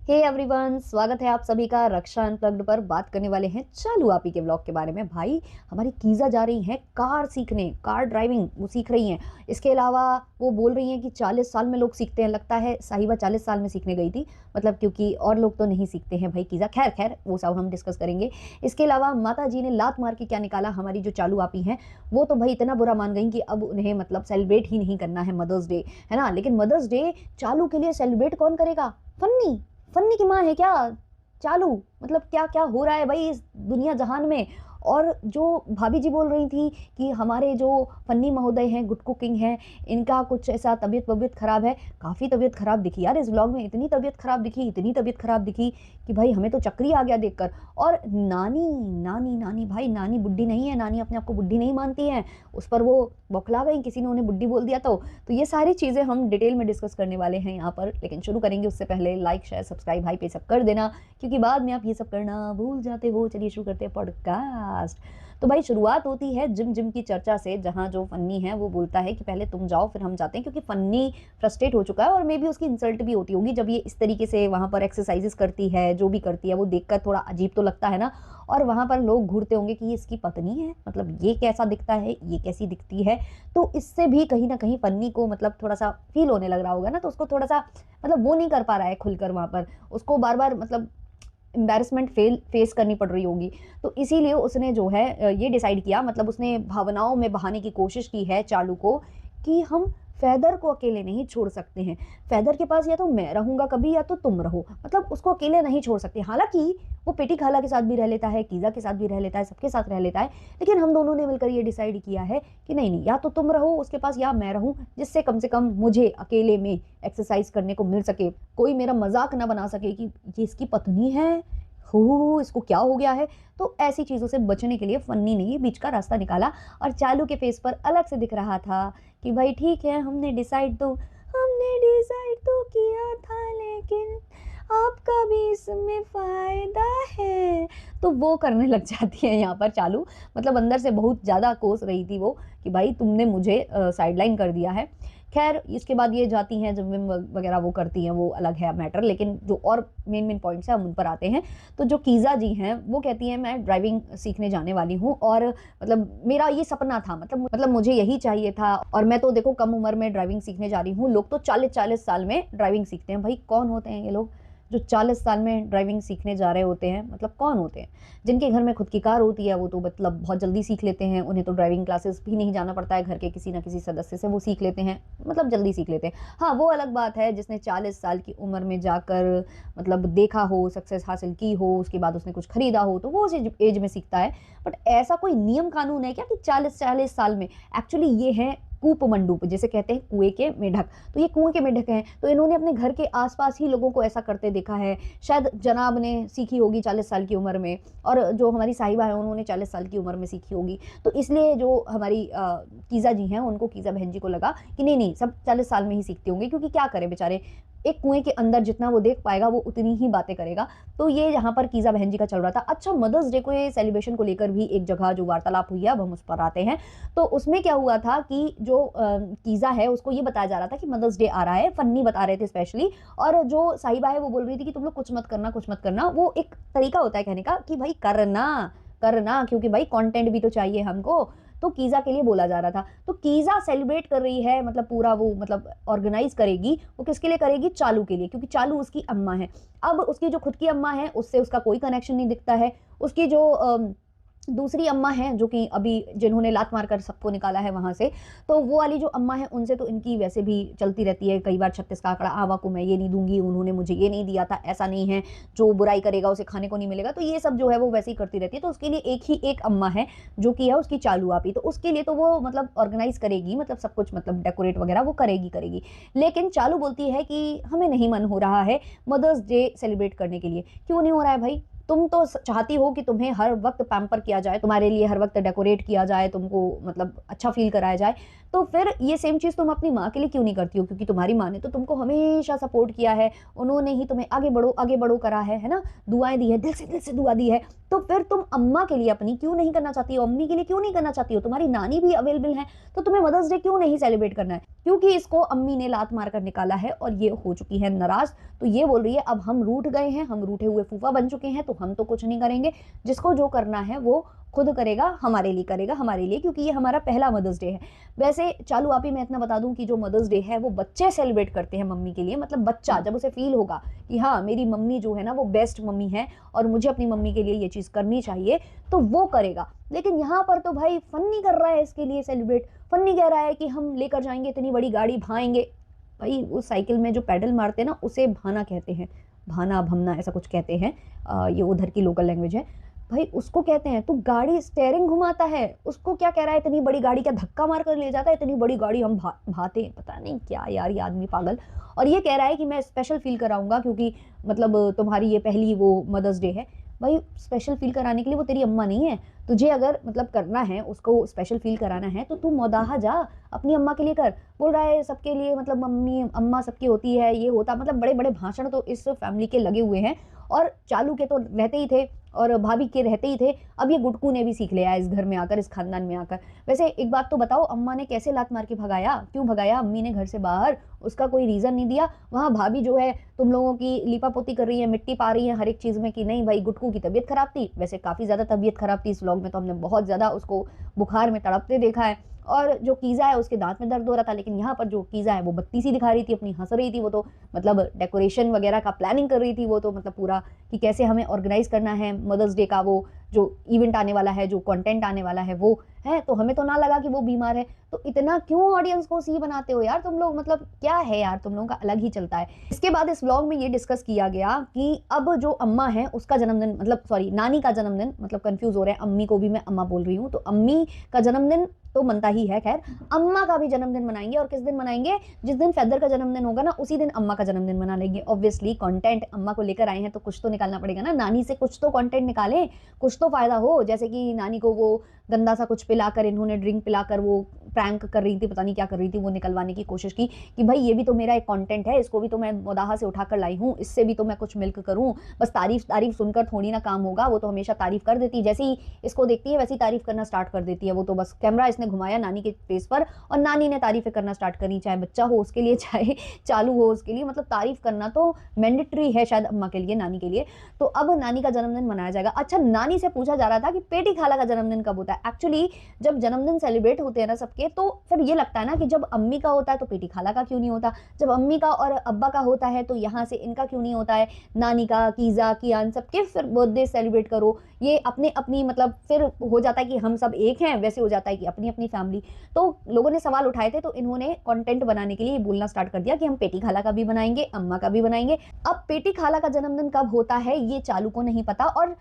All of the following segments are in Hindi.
हे एवरीवन, स्वागत है आप सभी का रक्षा अनप्लग्ड पर। बात करने वाले हैं चालू आपी के ब्लॉग के बारे में। भाई, हमारी कीज़ा जा रही हैं कार सीखने, कार ड्राइविंग वो सीख रही हैं। इसके अलावा वो बोल रही हैं कि 40 साल में लोग सीखते हैं। लगता है साहिबा 40 साल में सीखने गई थी, मतलब क्योंकि और लोग तो नहीं सीखते हैं भाई कीज़ा। खैर खैर वो सब हम डिस्कस करेंगे। इसके अलावा माता जी ने लात मार के क्या निकाला, हमारी जो चालू आपी हैं वो तो भाई इतना बुरा मान गई कि अब उन्हें मतलब सेलिब्रेट ही नहीं करना है मदर्स डे, है ना। लेकिन मदर्स डे चालू के लिए सेलिब्रेट कौन करेगा? फन्नी। फन्नी की माँ है क्या चालू? मतलब क्या क्या हो रहा है भाई इस दुनिया जहान में। और जो भाभी जी बोल रही थी कि हमारे जो फन्नी महोदय हैं, गुड कुकिंग हैं, इनका कुछ ऐसा तबीयत वबीयत खराब है। काफ़ी तबीयत खराब दिखी यार इस व्लॉग में। इतनी तबीयत खराब दिखी, इतनी तबीयत खराब दिखी कि भाई हमें तो चक्कर ही आ गया देखकर। और नानी नानी नानी भाई, नानी बुड्ढी नहीं है, नानी अपने आप को बुड्ढी नहीं मानती है। उस पर वो बौखला गई, किसी ने उन्हें बुड्ढी बोल दिया तो ये सारी चीज़ें हम डिटेल में डिस्कस करने वाले हैं यहाँ पर। लेकिन शुरू करेंगे उससे पहले लाइक शेयर सब्सक्राइब भाई पे सब कर देना, क्योंकि बाद में आप ये सब करना भूल जाते हो। चलिए शुरू करते हैं पॉडकास्ट। तो भाई शुरुआत होती है जिम की चर्चा से, जहाँ जो फन्नी है वो बोलता है कि पहले तुम जाओ फिर हम जाते हैं, क्योंकि फन्नी फ्रस्ट्रेट हो चुका है और मे बी उसकी इंसल्ट भी होती होगी जब ये इस तरीके से वहाँ पर एक्सरसाइजेस करती है। जो भी करती है वो देखकर थोड़ा अजीब तो लगता है ना। और वहाँ पर लोग घूरते होंगे कि ये इसकी पत्नी है, मतलब ये कैसा दिखता है, ये कैसी दिखती है। तो इससे भी कहीं ना कहीं फन्नी को मतलब थोड़ा सा फील होने लग रहा होगा ना, तो उसको थोड़ा सा मतलब वो नहीं कर पा रहा है खुलकर। वहाँ पर उसको बार बार मतलब एम्बैरेसमेंट फेस करनी पड़ रही होगी। तो इसीलिए उसने जो है ये डिसाइड किया, मतलब उसने भावनाओं में बहाने की कोशिश की है चालू को, कि हम फैदर को अकेले नहीं छोड़ सकते हैं। फैदर के पास या तो मैं रहूंगा कभी या तो तुम रहो, मतलब उसको अकेले नहीं छोड़ सकते। हालांकि वो पेटी खाला के साथ भी रह लेता है, कीज़ा के साथ भी रह लेता है, सबके साथ रह लेता है। लेकिन हम दोनों ने मिलकर ये डिसाइड किया है कि नहीं नहीं, या तो तुम रहो उसके पास या मैं रहूं, जिससे कम से कम मुझे अकेले में एक्सरसाइज करने को मिल सके, कोई मेरा मजाक ना बना सके कि ये इसकी पत्नी है, हो इसको क्या हो गया है। तो ऐसी चीज़ों से बचने के लिए फन्नी ने ये बीच का रास्ता निकाला। और चालू के फेस पर अलग से दिख रहा था कि भाई ठीक है, हमने डिसाइड तो किया था, लेकिन आपका भी इसमें फ़ायदा है। तो वो करने लग जाती है यहाँ पर चालू। मतलब अंदर से बहुत ज़्यादा कोस रही थी वो कि भाई तुमने मुझे साइडलाइन कर दिया है। खैर इसके बाद ये जाती हैं जब विम वगैरह वो करती हैं, वो अलग है मैटर। लेकिन जो और मेन पॉइंट्स हैं हम उन पर आते हैं। तो जो कीज़ा जी हैं वो कहती हैं मैं ड्राइविंग सीखने जाने वाली हूँ, और मतलब मेरा ये सपना था, मतलब मुझे यही चाहिए था। और मैं तो देखो कम उम्र में ड्राइविंग सीखने जा रही हूँ। लोग तो 40-40 साल में ड्राइविंग सीखते हैं। भाई कौन होते हैं ये लोग जो 40 साल में ड्राइविंग सीखने जा रहे होते हैं? मतलब कौन होते हैं? जिनके घर में खुद की कार होती है वो तो मतलब बहुत जल्दी सीख लेते हैं। उन्हें तो ड्राइविंग क्लासेस भी नहीं जाना पड़ता है, घर के किसी ना किसी सदस्य से वो सीख लेते हैं, मतलब जल्दी सीख लेते हैं। हाँ वो अलग बात है जिसने 40 साल की उम्र में जाकर मतलब देखा हो, सक्सेस हासिल की हो, उसके बाद उसने कुछ खरीदा हो, तो वो उस एज में सीखता है। बट ऐसा कोई नियम कानून है क्या कि 40-40 साल में? एक्चुअली ये है कूप मंडूप, जैसे कहते हैं कुएं के मेढक। तो ये कुएं के मेढक हैं, तो इन्होंने अपने घर के आसपास ही लोगों को ऐसा करते देखा है। शायद जनाब ने सीखी होगी 40 साल की उम्र में, और जो हमारी साहिबा है उन्होंने 40 साल की उम्र में सीखी होगी। तो इसलिए जो हमारी कीज़ा जी हैं उनको, कीज़ा बहन जी को लगा कि नहीं नहीं, सब 40 साल में ही सीखते होंगे, क्योंकि क्या करें बेचारे, एक कुएं के अंदर जितना वो देख पाएगा वो उतनी ही बातें करेगा। तो ये यहाँ पर कीज़ा बहन जी का चल रहा था। अच्छा, मदर्स डे को सेलिब्रेशन को लेकर भी एक जगह जो वार्तालाप हुई है, अब हम उस पर आते हैं। तो उसमें क्या हुआ था कि जो कीज़ा है उसको ये बताया जा रहा था कि मदर्स डे आ रहा है, फन्नी बता रहे थे स्पेशली। और जो साहिबा है वो बोल रही थी कि तुम लोग कुछ मत करना, कुछ मत करना। वो एक तरीका होता है कहने का कि भाई करना करना, क्योंकि भाई कंटेंट भी तो चाहिए हमको। तो कीज़ा के लिए बोला जा रहा था। तो कीज़ा सेलिब्रेट कर रही है, मतलब पूरा वो मतलब ऑर्गेनाइज करेगी। वो किसके लिए करेगी? चालू के लिए, क्योंकि चालू उसकी अम्मा है। अब उसकी जो खुद की अम्मा है उससे उसका कोई कनेक्शन नहीं दिखता है। उसकी जो दूसरी अम्मा हैं जो कि अभी जिन्होंने लात मारकर सबको निकाला है वहाँ से, तो वो वाली जो अम्मा है उनसे तो इनकी वैसे भी चलती रहती है कई बार 36 का आंकड़ा, आवा को मैं ये नहीं दूंगी, उन्होंने मुझे ये नहीं दिया था, ऐसा नहीं है, जो बुराई करेगा उसे खाने को नहीं मिलेगा। तो ये सब जो है वो वैसे ही करती रहती है। तो उसके लिए एक ही एक अम्मा है जो कि है उसकी चालू आपी। तो उसके लिए तो वो मतलब ऑर्गेनाइज करेगी, मतलब सब कुछ मतलब डेकोरेट वगैरह वो करेगी करेगी। लेकिन चालू बोलती है कि हमें नहीं मन हो रहा है मदर्स डे सेलिब्रेट करने के लिए। क्यों नहीं हो रहा है भाई? तुम तो चाहती हो कि तुम्हें हर वक्त पैम्पर किया जाए, तुम्हारे लिए हर वक्त डेकोरेट किया जाए, तुमको मतलब अच्छा फील कराया जाए, तो फिर ये सेम चीज़ तुम अपनी माँ के लिए क्यों नहीं करती हो? क्योंकि तुम्हारी माँ ने तो तुमको हमेशा सपोर्ट किया है, उन्होंने ही तुम्हें आगे बढ़ो करा है ना? दुआएँ दी है, दिल से दुआ दी है। तो फिर तुम अम्मा के लिए अपनी क्यों नहीं करना चाहती हो? अम्मी के लिए क्यों नहीं करना चाहती हो? तुम्हारी नानी भी अवेलेबल है, तो तुम्हें मदर्स डे क्यों नहीं सेलिब्रेट करना है? क्योंकि इसको अम्मी ने लात मार कर निकाला है और ये हो चुकी है नाराज़। तो ये बोल रही है अब हम रूठ गए हैं, हम रूठे हुए फूफा बन चुके हैं, तो हम तो कुछ नहीं करेंगे। जिसको जो करना है वो खुद करेगा, हमारे लिए करेगा, हमारे लिए, क्योंकि ये हमारा पहला मदर्स डे है। वैसे चालू आप ही मैं इतना बता दूं कि जो मदर्स डे है वो बच्चे सेलिब्रेट करते हैं मम्मी के लिए। मतलब बच्चा जब उसे फील होगा कि हाँ मेरी मम्मी जो है ना वो बेस्ट मम्मी है और मुझे अपनी मम्मी के लिए ये चीज़ करनी चाहिए, तो वो करेगा। लेकिन यहाँ पर तो भाई फन्नी कर रहा है इसके लिए सेलिब्रेट, फन्नी कह रहा है कि हम लेकर जाएंगे इतनी बड़ी गाड़ी, भाएंगे। भाई उस साइकिल में जो पैडल मारते हैं ना उसे भाना कहते हैं, भाना भमना ऐसा कुछ कहते हैं, ये उधर की लोकल लैंग्वेज है भाई, उसको कहते हैं। तो गाड़ी स्टेयरिंग घुमाता है, उसको क्या कह रहा है इतनी बड़ी गाड़ी, क्या धक्का मार कर ले जाता है इतनी बड़ी गाड़ी, हम भाते हैं, पता नहीं क्या यार ये आदमी पागल। और ये कह रहा है कि मैं स्पेशल फील कराऊंगा क्योंकि मतलब तुम्हारी ये पहली वो मदर्स डे है। भाई स्पेशल फील कराने के लिए वो तेरी अम्मा नहीं है, तुझे अगर मतलब करना है उसको स्पेशल फील कराना है तो तू मौदाहा जा, अपनी अम्मा के लिए कर। बोल रहा है सबके लिए मतलब मम्मी अम्मा सबकी होती है, ये होता, मतलब बड़े बड़े भाषण तो इस फैमिली के लगे हुए हैं। और चालू के तो रहते ही थे और भाभी के रहते ही थे, अब ये गुटकू ने भी सीख लिया इस घर में आकर, इस खानदान में आकर। वैसे एक बात तो बताओ, अम्मा ने कैसे लात मार के भगाया, क्यों भगाया अम्मी ने घर से बाहर? उसका कोई रीजन नहीं दिया। वहाँ भाभी जो है तुम लोगों की लीपापोती कर रही है, मिट्टी पा रही है हर एक चीज में कि नहीं भाई गुटकू की तबीयत खराब थी। वैसे काफी ज्यादा तबीयत खराब थी, इस व्लॉग में तो हमने बहुत ज्यादा उसको बुखार में तड़पते देखा है। और जो कीज़ा है उसके दांत में दर्द हो रहा था, लेकिन यहाँ पर जो कीज़ा है वो बत्ती सी दिखा रही थी, अपनी हंस रही थी। वो तो मतलब डेकोरेशन वगैरह का प्लानिंग कर रही थी वो तो, मतलब पूरा कि कैसे हमें ऑर्गेनाइज करना है मदर्स डे का वो जो इवेंट आने वाला है, जो कंटेंट आने वाला है वो है। तो हमें तो ना लगा कि वो बीमार है, तो इतना क्यों ऑडियंस को सी बनाते हो यार तुम लोग, मतलब क्या है यार तुम लोगों का अलग ही चलता है। इसके बाद इस व्लॉग में ये डिस्कस किया गया कि अब जो अम्मा है उसका जन्मदिन, मतलब सॉरी नानी का जन्मदिन, मतलब कंफ्यूज हो रहे हैं, अम्मी को भी मैं अम्मा बोल रही हूँ, तो अम्मी का जन्मदिन तो मनता ही है, खैर अम्मा का भी जन्मदिन मनाएंगे। और किस दिन मनाएंगे? जिस दिन फैदर का जन्मदिन होगा ना उसी दिन अम्मा का जन्मदिन मना लेंगे। ऑब्वियसली कंटेंट अम्मा को लेकर आए हैं तो कुछ तो निकालना पड़ेगा ना, नानी से कुछ तो कंटेंट निकालें, कुछ तो फायदा हो। जैसे कि नानी को वो गंदा सा कुछ पिलाकर, इन्होंने ड्रिंक पिलाकर वो प्रैंक कर रही थी, पता नहीं क्या कर रही थी, वो निकलवाने की कोशिश की कि भाई ये भी तो मेरा एक कंटेंट है, इसको भी तो मैं मोदाहा से उठाकर लाई हूँ, इससे भी तो मैं कुछ मिल्क करूँ। बस तारीफ सुनकर थोड़ी ना काम होगा, वो तो हमेशा तारीफ कर देती है, जैसे ही इसको देखती है वैसी तारीफ करना स्टार्ट कर देती है। वो तो बस कैमरा इसने घुमाया नानी के फेस पर और नानी ने तारीफें करना स्टार्ट करी, चाहे बच्चा हो उसके लिए, चाहे चालू हो उसके लिए, मतलब तारीफ करना तो मैंडेटरी है शायद अम्मा के लिए, नानी के लिए। तो अब नानी का जन्मदिन मनाया जाएगा। अच्छा, नानी से पूछा जा रहा था कि पेटी खाला का जन्मदिन कब होता है। एक्चुअली जब जन्मदिन सेलिब्रेट होते हैं ना सबके, तो फिर ये लगता है ना कि जब अम्मी का होता है तो पेटी खाला का क्यों नहीं होता, जब अम्मी का और अब्बा का होता है तो यहाँ से इनका क्यों नहीं होता है, नानी का, कीज़ा, कियान, सबके फिर बर्थडे सेलिब्रेट करो। ये अपने अपनी मतलब फिर हो जाता है कि हम सब एक हैं, वैसे हो जाता है कि अपनी अपनी फैमिली। तो लोगों ने सवाल उठाए थे, तो इन्होंने कंटेंट बनाने के लिए बोलना स्टार्ट कर दिया कि हम पेटी खाला का भी बनाएंगे, अम्मा का भी बनाएंगे। अब पेटी खाला का जन्मदिन कब होता है ये चालू को नहीं पता, और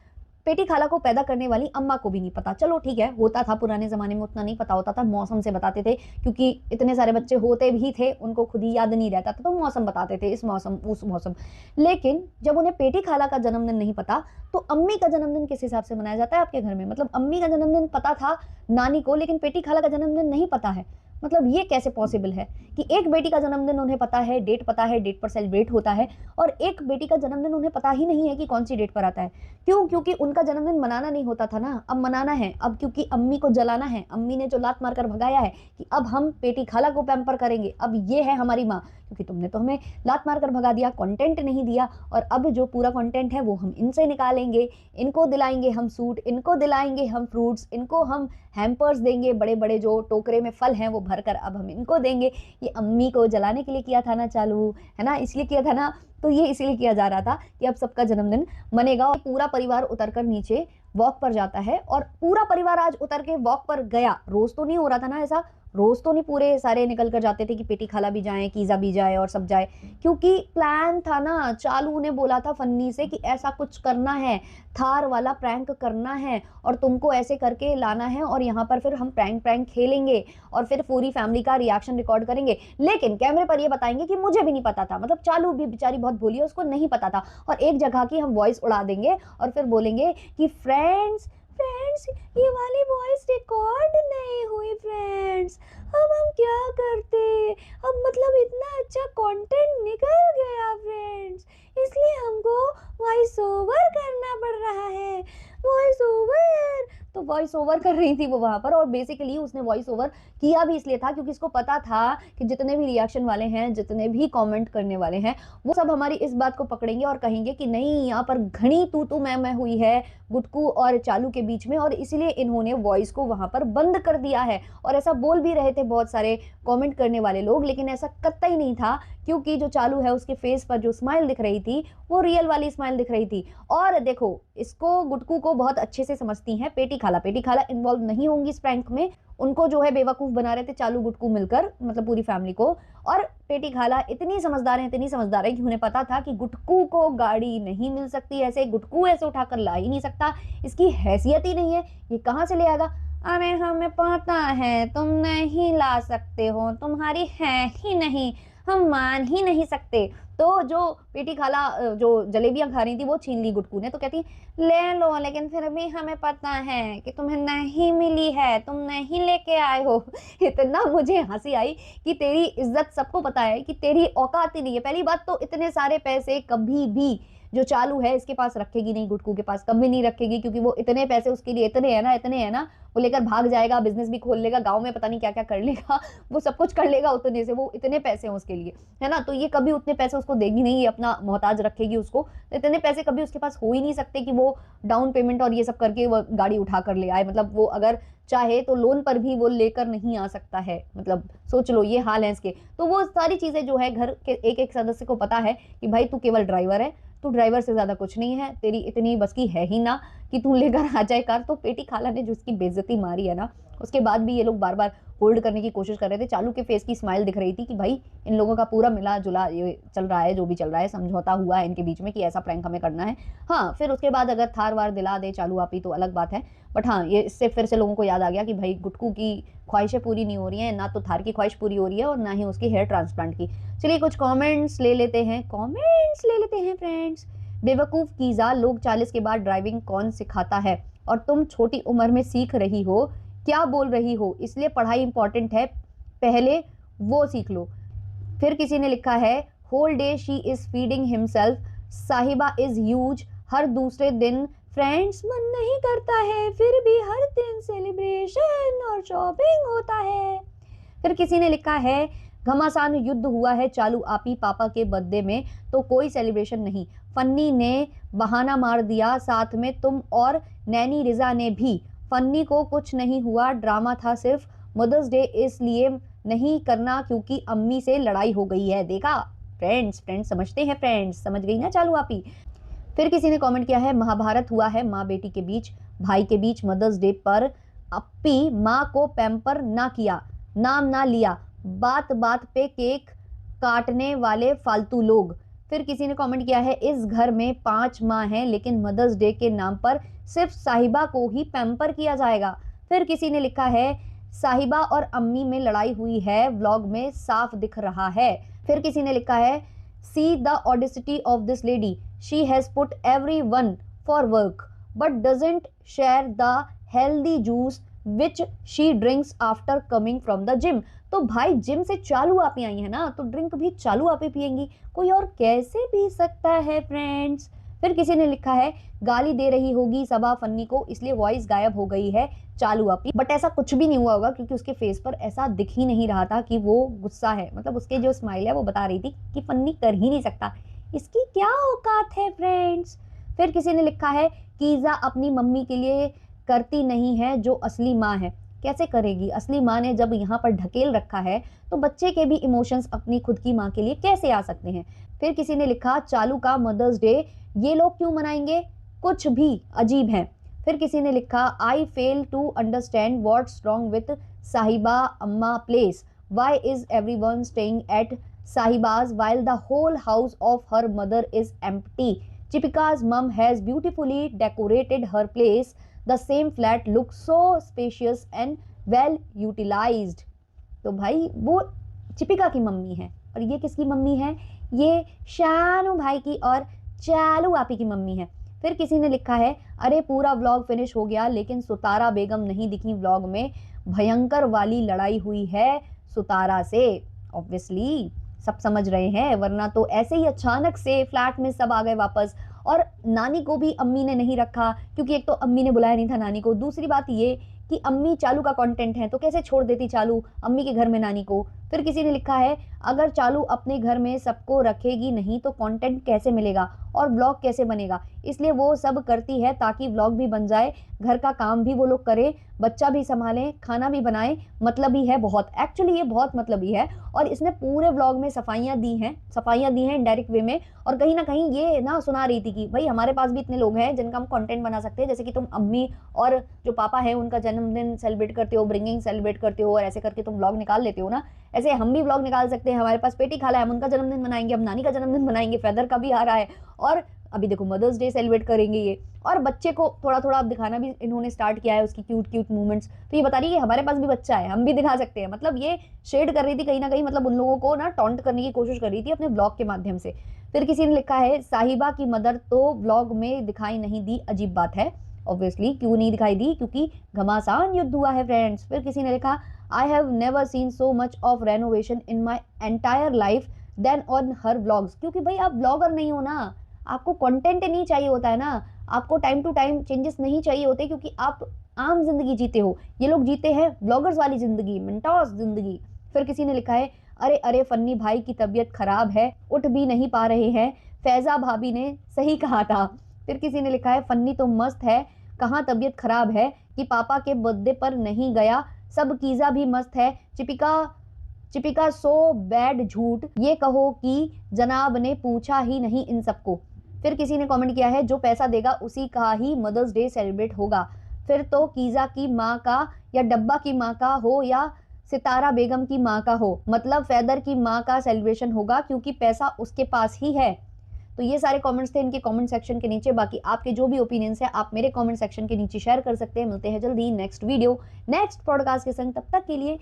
पेटी खाला को पैदा करने वाली अम्मा को भी नहीं पता। चलो ठीक है, होता था पुराने ज़माने में, उतना नहीं पता होता था, मौसम से बताते थे, क्योंकि इतने सारे बच्चे होते भी थे, उनको खुद ही याद नहीं रहता था, तो मौसम बताते थे, इस मौसम उस मौसम। लेकिन जब उन्हें पेटी खाला का जन्मदिन नहीं पता, तो अम्मी का जन्मदिन किस हिसाब से मनाया जाता है आपके घर में? मतलब अम्मी का जन्मदिन पता था नानी को, लेकिन पेटी खाला का जन्मदिन नहीं पता है। मतलब ये कैसे पॉसिबल है कि एक बेटी का जन्मदिन उन्हें पता है, डेट पता है, डेट पर सेलिब्रेट होता है, और एक बेटी का जन्मदिन उन्हें पता ही नहीं है कि कौन सी डेट पर आता है। क्यों? क्योंकि उनका जन्मदिन मनाना नहीं होता था ना, अब मनाना है। अब क्योंकि अम्मी को जलाना है, अम्मी ने जो लात मारकर भगाया है कि अब हम पेटी खाला को पैम्पर करेंगे, अब ये है हमारी माँ, क्योंकि तुमने तो हमें लात मारकर भगा दिया, कंटेंट नहीं दिया, और अब जो पूरा कंटेंट है वो हम इनसे निकालेंगे, इनको दिलाएंगे हम सूट, इनको दिलाएंगे हम फ्रूट्स, इनको हम हैम्पर्स देंगे, बड़े बड़े जो टोकरे में फल हैं वो भरकर अब हम इनको देंगे। ये अम्मी को जलाने के लिए किया था ना चालू, है ना, इसलिए किया था ना। तो ये इसलिए किया जा रहा था कि अब सबका जन्मदिन मनेगा। और पूरा परिवार उतरकर नीचे वॉक पर जाता है, और पूरा परिवार आज उतर के वॉक पर गया। रोज तो नहीं हो रहा था ना ऐसा, रोज़ तो नहीं पूरे सारे निकल कर जाते थे कि पेटी खाला भी जाएँ, कीज़ा भी जाए और सब जाए, क्योंकि प्लान था ना, चालू ने बोला था फन्नी से कि ऐसा कुछ करना है, थार वाला प्रैंक करना है और तुमको ऐसे करके लाना है और यहाँ पर फिर हम प्रैंक खेलेंगे और फिर पूरी फैमिली का रिएक्शन रिकॉर्ड करेंगे। लेकिन कैमरे पर ये बताएँगे कि मुझे भी नहीं पता था, मतलब चालू भी बेचारी बहुत भोली है, उसको नहीं पता था और एक जगह की हम वॉइस उड़ा देंगे और फिर बोलेंगे कि फ्रेंड्स फ्रेंड्स ये वाली वॉइस रिकॉर्ड नहीं हुई फ्रेंड्स, अब हम क्या करते, अब मतलब इतना अच्छा कंटेंट निकल गया फ्रेंड्स, इसलिए हमको वॉइस ओवर करना पड़ रहा है, वॉइस ओवर। तो वॉइस ओवर कर रही थी वो वहाँ पर और बेसिकली उसने वॉइस ओवर किया भी इसलिए था क्योंकि इसको पता था कि जितने भी रिएक्शन वाले हैं, जितने भी कमेंट करने वाले हैं, वो सब हमारी इस बात को पकड़ेंगे और कहेंगे कि नहीं, यहाँ पर घनी तू मैं हुई है गुटकू और चालू के बीच में और इसीलिए इन्होंने वॉइस को वहाँ पर बंद कर दिया है। और ऐसा बोल भी रहे थे बहुत सारे कमेंट करने वाले लोग, लेकिन ऐसा कतई नहीं था क्योंकि जो चालू है उसके फेस पर जो स्माइल दिख रही थी वो रियल वाली स्माइल दिख रही थी। और देखो, इसको गुटकू को बहुत अच्छे से समझती हैं पेटी खाला इन्वॉल्व नहीं होंगी इस प्रैंक में, उनको जो है बेवकूफ़ बना रहे थे चालू गुटकू मिलकर, मतलब पूरी फैमिली को। और पेटी खाला इतनी समझदार है कि उन्हें पता था कि गुटकू को गाड़ी नहीं मिल सकती, ऐसे गुटकू ऐसे उठाकर ला ही नहीं सकता, इसकी हैसियत ही नहीं है, ये कहाँ से ले आएगा। अरे हमें पता है तुम नहीं ला सकते हो, तुम्हारी है ही नहीं, हम मान ही नहीं सकते। तो जो पेटी खाला जो जलेबियां खा रही थी वो छीन ली गुटकू ने, तो कहती ले लो, लेकिन फिर भी हमें पता है कि तुम्हें नहीं मिली है, तुम नहीं लेके आए हो। इतना मुझे हंसी आई कि तेरी इज्जत सबको पता है कि तेरी औकात ही नहीं है। पहली बात तो इतने सारे पैसे कभी भी जो चालू है इसके पास रखेगी नहीं, गुटकू के पास कभी नहीं रखेगी, क्योंकि वो इतने पैसे उसके लिए इतने है ना, वो लेकर भाग जाएगा, बिजनेस भी खोल लेगा, गाँव में पता नहीं क्या-क्या कर लेगा, वो सब कुछ कर लेगा उतने से, वो इतने पैसे हैं उसके लिए, है ना? तो ये कभी उतने पैसे उसको देगी नहीं, ये अपना मोहताज रखेगी उसको। तो इतने पैसे कभी उसके पास हो ही नहीं सकते कि वो डाउन पेमेंट और ये सब करके वो गाड़ी उठा कर ले आए। मतलब वो अगर चाहे तो लोन पर भी वो लेकर नहीं आ सकता है, मतलब सोच लो ये हाल है इसके। तो वो सारी चीज़ें जो है घर के एक-एक सदस्य को पता है कि भाई तू केवल ड्राइवर है, तू ड्राइवर से ज़्यादा कुछ नहीं है, तेरी इतनी बस की है ही ना कि तू लेकर आ जाए कार। तो पेटी खाला ने जो उसकी बेइज्जती मारी है ना, उसके बाद भी ये लोग बार-बार होल्ड करने की कोशिश कर रहे थे। चालू के फेस की स्माइल दिख रही थी कि भाई इन लोगों का पूरा मिला-जुला ये चल रहा है, जो भी चल रहा है, समझौता हुआ है इनके बीच में कि ऐसा प्रैंक हमें करना है। हाँ, फिर उसके बाद अगर थार-वार दिला दे चालू आपी तो अलग बात है। बट हाँ, ये इससे फिर से लोगों को याद आ गया कि भाई गुटकू की ख्वाहिशें पूरी नहीं हो रही हैं, ना तो थार की ख्वाहिश पूरी हो रही है और ना ही उसकी हेयर ट्रांसप्लांट की। चलिए कुछ कमेंट्स ले लेते हैं फ्रेंड्स। बेवकूफ़ कीज़ा, लोग 40 के बाद ड्राइविंग कौन सिखाता है और तुम छोटी उम्र में सीख रही हो, क्या बोल रही हो, इसलिए पढ़ाई इंपॉर्टेंट है, पहले वो सीख लो। फिर किसी ने लिखा है whole day she is feeding himself, Sahiba is huge, हर दूसरे दिन फ्रेंड्स मन नहीं करता है, फिर भी हर दिन सेलिब्रेशन और शॉपिंग होता है। फिर किसी ने लिखा है घमासान युद्ध हुआ है चालू आपी पापा के बर्थडे में, तो कोई सेलिब्रेशन नहीं, फन्नी ने बहाना मार दिया, साथ में तुम और नैनी रिजा ने भी, फन्नी को कुछ नहीं हुआ, ड्रामा था सिर्फ, मदर्स डे इसलिए नहीं करना क्योंकि अम्मी से लड़ाई हो गई है। देखा फ्रेंड्स समझते हैं, फ्रेंड्स समझ गई ना चालू आपी। फिर किसी ने कमेंट किया है महाभारत हुआ है माँ बेटी के बीच, भाई के बीच, मदर्स डे पर अपी माँ को पैम्पर ना किया, नाम ना लिया, बात बात पे केक काटने वाले फालतू लोग। फिर किसी ने कमेंट किया है इस घर में 5 माँ हैं लेकिन मदर्स डे के नाम पर सिर्फ साहिबा को ही पैम्पर किया जाएगा। फिर किसी ने लिखा है साहिबा और अम्मी में लड़ाई हुई है, व्लॉग में साफ दिख रहा है। फिर किसी ने लिखा है see the audacity of this lady, she has put everyone for work but doesn't share the healthy juice which she drinks after coming from the gym. तो भाई जिम से चालू आपी आई है ना, तो ड्रिंक भी चालू आपी पियेंगी, कोई और कैसे पी सकता है फ्रेंड्स। फिर किसी ने लिखा है गाली दे रही होगी सबा फन्नी को, इसलिए वॉइस गायब हो गई है चालू आपी। बट ऐसा कुछ भी नहीं हुआ होगा क्योंकि उसके फेस पर ऐसा दिख ही नहीं रहा था कि वो गुस्सा है, मतलब उसके जो स्माइल है वो बता रही थी कि फन्नी कर ही नहीं सकता, इसकी क्या औकात है फ्रेंड्स। फिर किसी ने लिखा है कीज़ा अपनी मम्मी के लिए करती नहीं है जो असली माँ है, कैसे करेगी, असली माँ ने जब यहाँ पर ढकेल रखा है तो बच्चे के भी इमोशंस अपनी खुद की माँ के लिए कैसे आ सकते हैं। फिर किसी ने लिखा चालू का मदर्स डे ये लोग क्यों मनाएंगे, कुछ भी अजीब है, फिर किसी ने लिखा I fail to understand what's wrong with Sahiba Amma place, why is everyone staying at Sahiba's while the whole house of her mother is empty. Chipika's mum has beautifully decorated her place. The same flat looks so spacious and well utilized. तो भाई वो चिपिका की मम्मी है और ये किसकी मम्मी है? ये शानू भाई की और चालू आपी की मम्मी है। फिर किसी ने लिखा है अरे पूरा व्लॉग फिनिश हो गया लेकिन सुतारा बेगम नहीं दिखी व्लॉग में, भयंकर वाली लड़ाई हुई है सुतारा से। ऑब्वियसली सब समझ रहे हैं, वरना तो ऐसे ही अचानक से फ्लैट में सब आ गए वापस। और नानी को भी अम्मी ने नहीं रखा क्योंकि एक तो अम्मी ने बुलाया नहीं था नानी को, दूसरी बात ये कि अम्मी चालू का कंटेंट है तो कैसे छोड़ देती चालू अम्मी के घर में नानी को। फिर किसी ने लिखा है अगर चालू अपने घर में सबको रखेगी नहीं तो कंटेंट कैसे मिलेगा और व्लॉग कैसे बनेगा, इसलिए वो सब करती है ताकि व्लॉग भी बन जाए, घर का काम भी वो लोग करें, बच्चा भी संभालें, खाना भी बनाएं। मतलबी है बहुत, एक्चुअली ये बहुत मतलबी है। और इसने पूरे व्लॉग में सफाइयाँ दी हैं इनडायरेक्ट वे में। और कहीं ना कहीं ये ना सुना रही थी कि भाई हमारे पास भी इतने लोग हैं जिनका हम कंटेंट बना सकते हैं, जैसे कि तुम अम्मी और जो पापा है उनका जन्मदिन सेलिब्रेट करते हो, ब्रिंगिंग सेलिब्रेट करते हो और ऐसे करके तुम व्लॉग निकाल लेते हो ना, ऐसे हम भी व्लॉग निकाल सकते हैं। हमारे पास पेटी खाला है, हम उनका जन्मदिन मनाएंगे, हम नानी का जन्मदिन मनाएंगे, फेदर का भी आ रहा है और अभी देखो मदर्स डे सेलिब्रेट करेंगे ये। और बच्चे को थोड़ा थोड़ा अब दिखाना भी इन्होंने स्टार्ट किया है, उसकी क्यूट क्यूट मूवमेंट्स। तो ये बता रही है कि हमारे पास भी बच्चा है, हम भी दिखा सकते हैं। मतलब ये शेड कर रही थी कहीं ना कहीं, मतलब उन लोगों को ना टॉन्ट करने की कोशिश कर रही थी अपने ब्लॉग के माध्यम से। फिर किसी ने लिखा है साहिबा की मदर तो व्लॉग में दिखाई नहीं दी, अजीब बात है। ऑब्वियसली क्यों नहीं दिखाई दी, क्योंकि घमासान युद्ध हुआ है फ्रेंड्स। फिर किसी ने लिखा I have never seen so much of renovation in my entire life then on her vlogs. क्योंकि भाई आप ब्लॉगर नहीं हो ना, आपको कंटेंट नहीं चाहिए होता है ना, आपको टाइम टू टाइम चेंजेस नहीं चाहिए होते, क्योंकि आप आम जिंदगी जीते हो, ये लोग जीते हैं ब्लॉगर्स वाली जिंदगी, मिंटॉस जिंदगी। फिर किसी ने लिखा है अरे अरे फन्नी भाई की तबीयत खराब है, उठ भी नहीं पा रहे हैं, फैजा भाभी ने सही कहा था। फिर किसी ने लिखा है फन्नी तो मस्त है, कहाँ तबीयत खराब है कि पापा के बर्थडे पर नहीं गया, सब कीजा भी मस्त है, चिपिका सो बैड, झूठ ये कहो कि जनाब ने पूछा ही नहीं इन सबको। फिर किसी ने कमेंट किया है जो पैसा देगा उसी का ही मदर्स डे सेलिब्रेट होगा, फिर तो कीजा की माँ का या डब्बा की माँ का हो या सितारा बेगम की माँ का हो, मतलब फैदर की माँ का सेलिब्रेशन होगा क्योंकि पैसा उसके पास ही है। तो ये सारे कमेंट्स थे इनके कमेंट सेक्शन के नीचे। बाकी आपके जो भी ओपिनियंस है आप मेरे कमेंट सेक्शन के नीचे शेयर कर सकते हैं। मिलते हैं जल्दी नेक्स्ट वीडियो नेक्स्ट पॉडकास्ट के संग, तब तक के लिए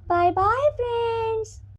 बाय बाय फ्रेंड्स।